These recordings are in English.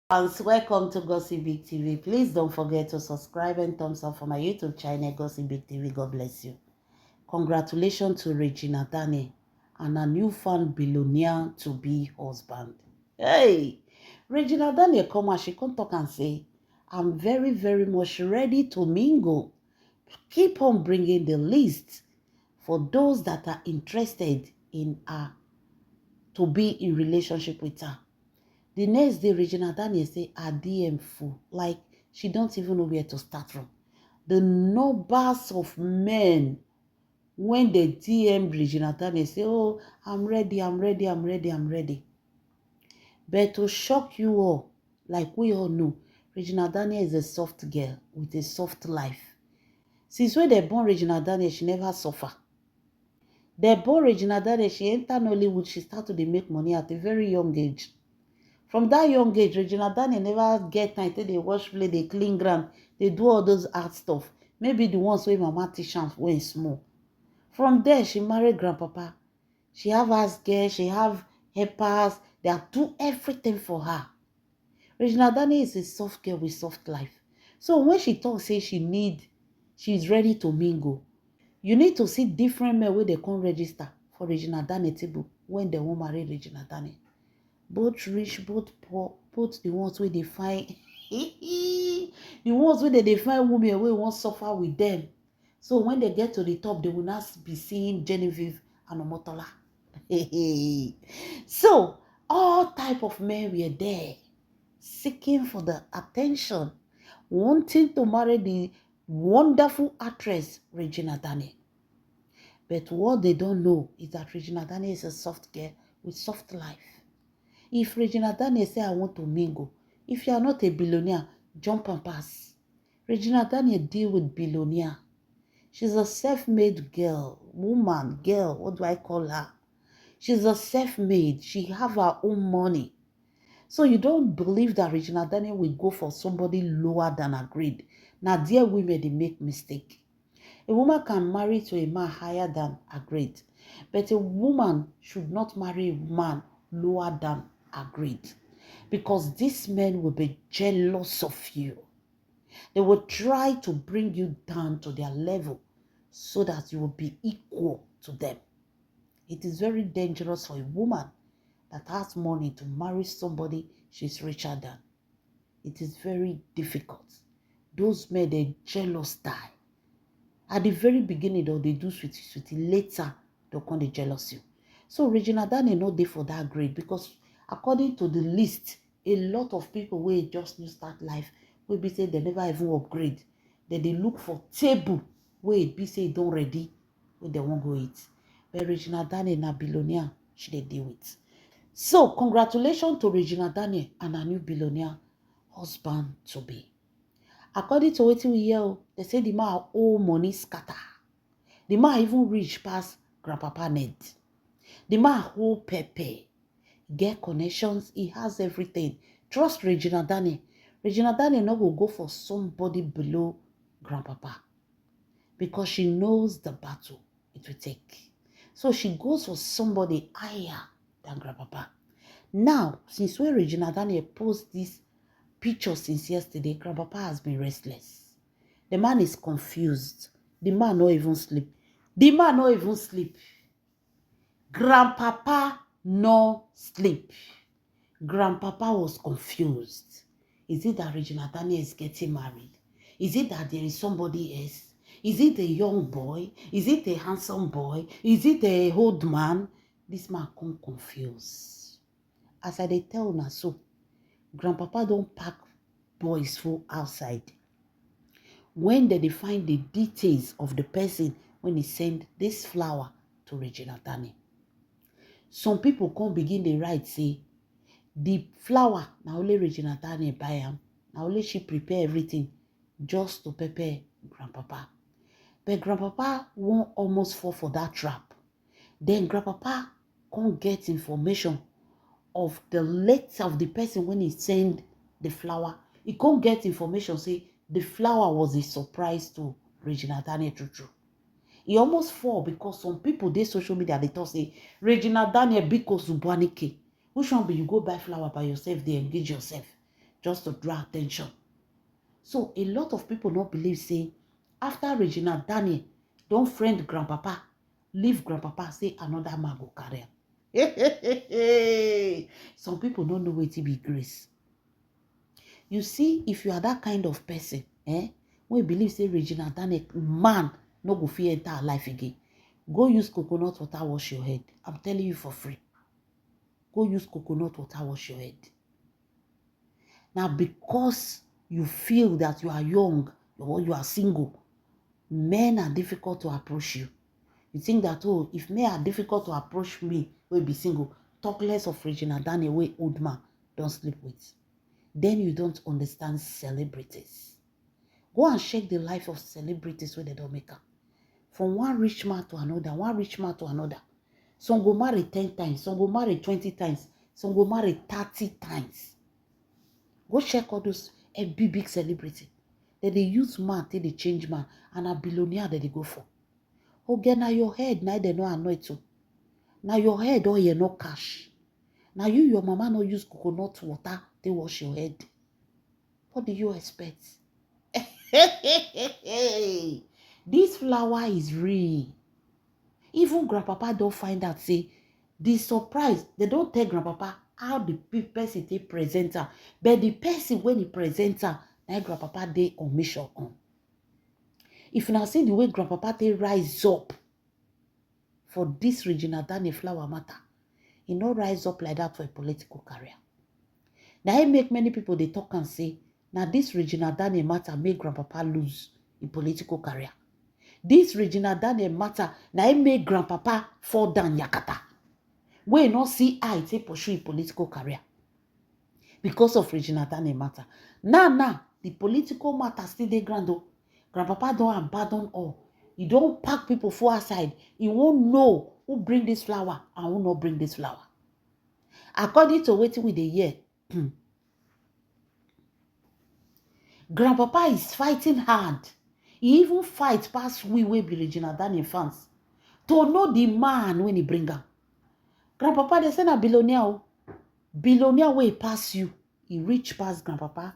And welcome to Gossip Big TV. Please don't forget to subscribe and thumbs up for my YouTube channel, Gossip Big TV. God bless you. Congratulations to Regina Daniel and her newfound billionaire to be husband. Hey, Regina Daniel come and she come talk and say, I'm very, very much ready to mingle. Keep on bringing the list for those that are interested in her to be in relationship with her. The next day, Regina Daniel say her DM full. Like, she don't even know where to start from. The numbers of men, when they DM Regina Daniel, say, oh, I'm ready, I'm ready, I'm ready, I'm ready. But to shock you all, like we all know, Regina Daniel is a soft girl with a soft life. Since when they born Regina Daniel, she never suffer. They born Regina Daniel, she enter Nollywood, she start to make money at a very young age. From that young age, Regina Daniel never get time till they wash play, they clean ground, they do all those art stuff. Maybe the ones where mama teach am when small. From there, she married grandpapa. She have house girl, she have helpers. They are do everything for her. Regina Daniel is a soft girl with soft life. So when she talks, say she's ready to mingle. You need to see different men where they come register for Regina Daniel table when they won't marry Regina Daniel. Both rich, both poor, both the ones where they find the ones where they find women where won't suffer with them. So when they get to the top, they will not be seeing Genevieve and Omotola. So all type of men were there, seeking for the attention, wanting to marry the wonderful actress Regina Daniel. But what they don't know is that Regina Daniel is a soft girl with soft life. If Regina Daniel say, I want to mingle, if you are not a billionaire, jump and pass. Regina Daniel deal with billionaire. She's a self-made girl, woman, girl, what do I call her? She's a self-made. She have her own money. So you don't believe that Regina Daniel will go for somebody lower than her grade. Now, dear women, they make mistake. A woman can marry to a man higher than her grade. But a woman should not marry a man lower than her grade. Because these men will be jealous of you. They will try to bring you down to their level so that you will be equal to them. It is very dangerous for a woman that has money to marry somebody she's richer than. It is very difficult. Those men, they're jealous die. At the very beginning, though, they do sweetie, sweetie. Later, they'll come to jealous you. So Regina Daniel not there for that grade because according to the list, a lot of people will just new start life will be say they never even upgrade. Then they look for table where it be say don't ready when they won't go eat. But Regina Daniel na billionaire, she they deal with. So congratulations to Regina Daniel and her new billionaire husband to be. According to what we hear, they say the man owe money scatter. The man even reach past grandpapa Ned. The man hold Pepe. Get connections. He has everything. Trust Regina Daniel. Regina Daniel no go for somebody below grandpapa because she knows the battle it will take. So she goes for somebody higher than grandpapa. Now, since when Regina Daniel post this picture since yesterday, grandpapa has been restless. The man is confused. The man no even sleep. The man no even sleep. Grandpapa no sleep. Grandpapa was confused. Is it that Regina Daniel is getting married? Is it that there is somebody else? Is it a young boy? Is it a handsome boy? Is it a old man? This man come confused. As I dey tell una so, grandpapa don't pack boys full outside. When they find the details of the person when he send this flower to Regina Daniel. Some people come begin to write say, the flower, now only Regina Daniel buy am. Now only she prepare everything just to prepare grandpapa. But grandpapa won't almost fall for that trap. Then grandpapa can't get information of the letter of the person when he send the flower. He can't get information say the flower was a surprise to Regina Daniel true. He almost fall because some people they social media they talk say Regina Daniel because Subuanike. Which one be you go buy flower by yourself, they engage yourself. just to draw attention. So a lot of people don't believe, say, after Regina Daniel, don't friend grandpapa, leave grandpapa, say another man go carry am. Some people don't know what to be grace. You see, if you are that kind of person, when you believe, say, Regina Daniel, man, no go fit enter her life again. Go use coconut water, wash your head. I'm telling you for free. Go use coconut water, wash your head. Now, because you feel that you are young or you are single, men are difficult to approach you. You think that, oh, if men are difficult to approach me, will be single, talk less of Regina Daniel, way old man don't sleep with. Then you don't understand celebrities. Go and check the life of celebrities where they don't make up. From one rich man to another, one rich man to another. Some go marry 10 times, some go marry 20 times, some go marry 30 times. Go check all those big celebrity. That they use man till they change man, and a billionaire that they go for. Okay, now your head, now they no annoy too. Now your head, oh, you no cash. Now you, your mama no use coconut water, they wash your head. What do you expect? This flower is real. Even grandpapa don't find out, say, the surprise, they don't tell grandpapa how the person they present her. But the person when he present her, now grandpapa they on mission on. If you now see the way grandpapa they rise up for this Regina Daniel flower matter, he no rise up like that for a political career. Now it make many people they talk and say, now this Regina Daniel matter make grandpapa lose a political career. This Regina Daniel matter, now it make grandpapa fall down yakata. We not see I take pursue a political career because of Regina Daniel matter. Now, the political matter still dey grand. Grandpapa don't abandon all. He don't pack people for aside. He won't know who bring this flower and who not bring this flower. According to what we dey hear, Grandpapa is fighting hard. He even fight past we be Regina Daniel fans to know the man when he bring am. Grandpapa, they say na billionaire. Billionaire wey pass you. He reach past grandpapa.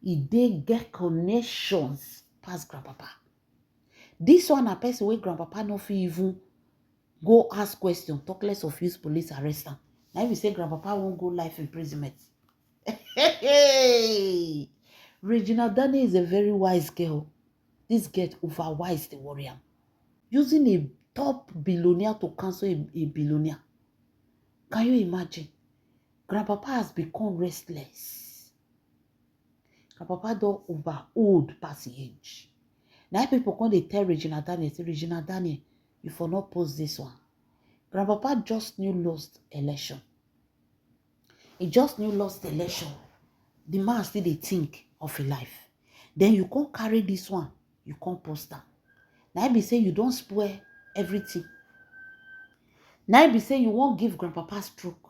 He dey get connections past grandpapa. This one a person wey grandpapa no fit even go ask question, talk less of use police arrest am. Now if you say grandpapa won't go life imprisonment. Hey! Regina Daniel is a very wise girl. This girl over wise the warrior. Using a top billionaire to cancel a billionaire. Can you imagine? Grandpapa has become restless. Grandpapa don't over old past age. Now people come they tell Regina Daniel, say Regina Daniel, you for not post this one. Grandpapa just new lost election. He just new lost election. The man still they think of a life. Then you can't carry this one, you can't post that. Now I be say you don't spoil everything. Now I be say you won't give grandpapa stroke.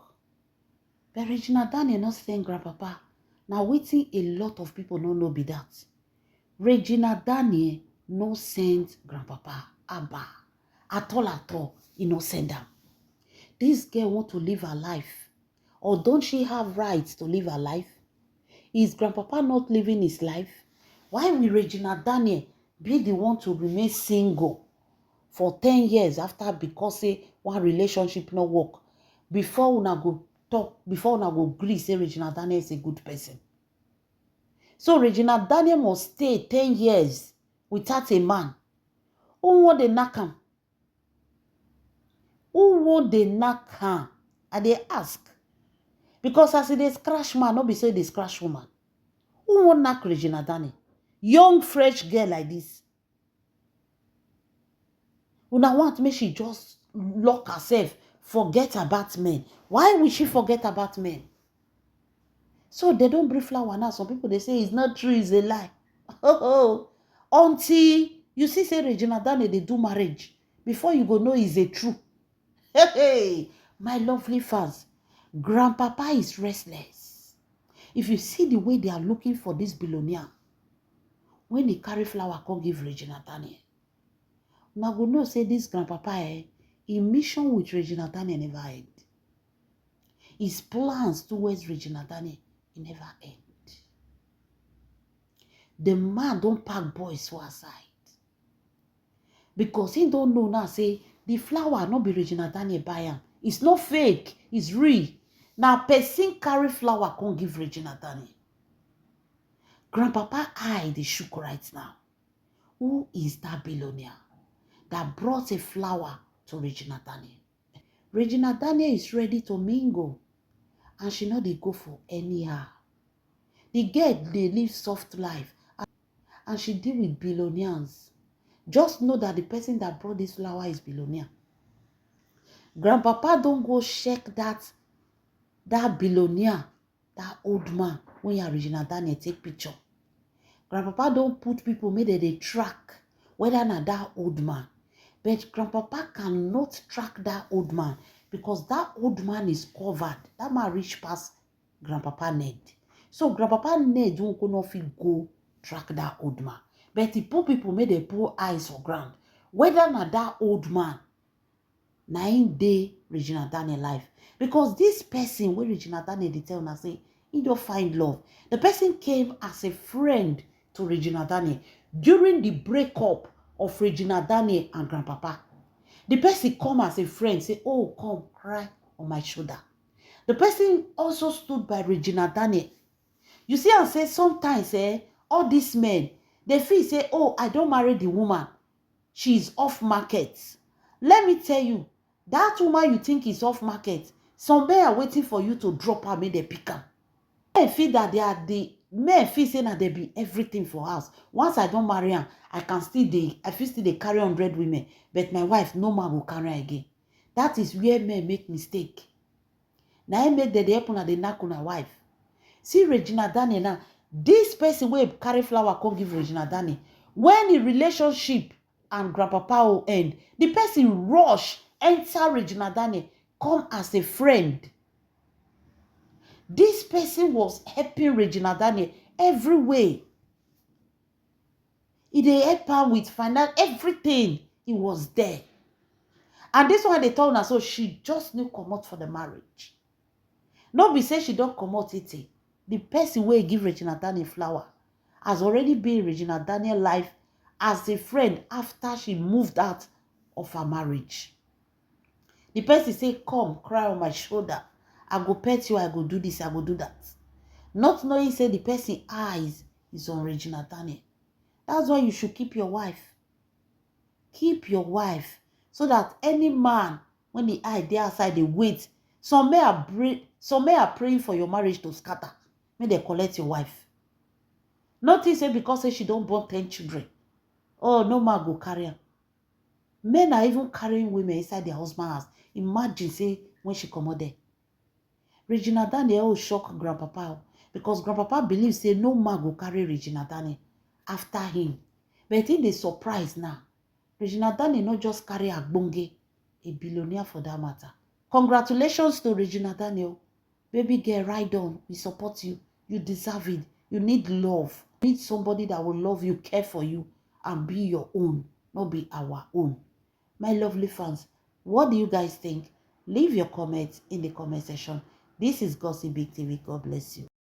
But Regina Daniel not saying grandpapa. Now waiting a lot of people don't know be that. Regina Daniel no send grandpapa Abba. At all, he no send them. This girl want to live her life. Or don't she have rights to live her life? Is grandpapa not living his life? Why will Regina Daniel be the one to remain single for 10 years after because say one relationship no work? Before una go talk, before una go agree say Regina Daniel is a good person. So Regina Daniel must stay 10 years without a man. Who want they knock him? Who want they knock her? And they ask. Because as they scratch man, no be say they scratch woman. Who want knock Regina Daniel? Young, fresh girl like this. Una want me she just lock herself, forget about men. Why will she forget about men? So they don't bring flower now. Some people they say it's not true, it's a lie. Until you see say Regina Daniel they do marriage. Before you go know it's a true. Hey, my lovely fans, grandpapa is restless. If you see the way they are looking for this billionaire, when they carry flower, come give Regina Daniel. Now go know say this grandpapa, his mission with Regina Daniel never end. His plans towards Regina Daniel, he never end. the man don't pack boys for aside. Because he don't know now, say, the flower not be Regina Daniel buy am. It's not fake, it's real. Now, person carry flower can't give Regina Daniel. Grandpapa eye the shook right now. Who is that billionaire that brought a flower to Regina Daniel? Regina Daniel is ready to mingle, and she know they go for anyhow. The girl, they live soft life, and she deal with billionaires. Just know that the person that brought this flower is billionaire. Grandpapa don't go check that billionaire, that old man, when you Regina Daniel take picture. Grandpapa don't put people, make they track whether not that old man. But Grandpapa cannot track that old man because that old man is covered. That man reach past Grandpapa Ned. So Grandpapa Ned won't go track that old man. But the poor people made they poor eyes for ground. Whether not that old man, 9 day Regina Daniel life. Because this person, where Regina Daniel they tell us, say, he don't find love. The person came as a friend to Regina Daniel during the breakup of Regina Daniel and Grandpapa. The person come as a friend, say, oh, come cry on my shoulder. The person also stood by Regina Daniel. You see, I say sometimes, all these men, they feel say, oh, I don't marry the woman. She's off market. Let me tell you, that woman you think is off market, some men are waiting for you to drop her, make they pick her. Men feel that they are the men feel saying that they be everything for us. Once I don't marry her, I feel still they carry 100 women, but my wife, no man will carry her again. That is where men make mistake. Now I make the happen and they knock on her wife. See Regina Daniel now. This person will carry flower can't give Regina Daniel. When the relationship and Grandpapa will end, the person rush, enter Regina Daniel, come as a friend. This person was helping Regina Daniel every way. He dey help her with finance, everything. He was there. And this one they told her, so she just knew come out for the marriage. No be say she don't come out it. The person wey give Regina Daniel flower has already been Regina Daniel life as a friend after she moved out of her marriage. The person say, come, cry on my shoulder. I go pet you, I go do this, I go do that. Not knowing say the person eyes is on Regina Daniel. That's why you should keep your wife. Keep your wife. So that any man, when the eye there outside, they wait. Some men are praying for your marriage to scatter. May they collect your wife. Nothing say because say she don't born 10 children. Oh, no man go carry her. Men are even carrying women inside their husband's house. Imagine, say, when she come out there. Regina Daniel will shock Grandpapa because Grandpapa believes, say, no man go carry Regina Daniel after him. But I think they surprised now. Regina Daniel not just carry Agbonge, a billionaire for that matter. Congratulations to Regina Daniel. Baby girl, ride on. We support you. You deserve it. You need love. You need somebody that will love you, care for you, and be your own, not be our own. My lovely fans, what do you guys think? Leave your comments in the comment section. This is Gossip Big TV. God bless you.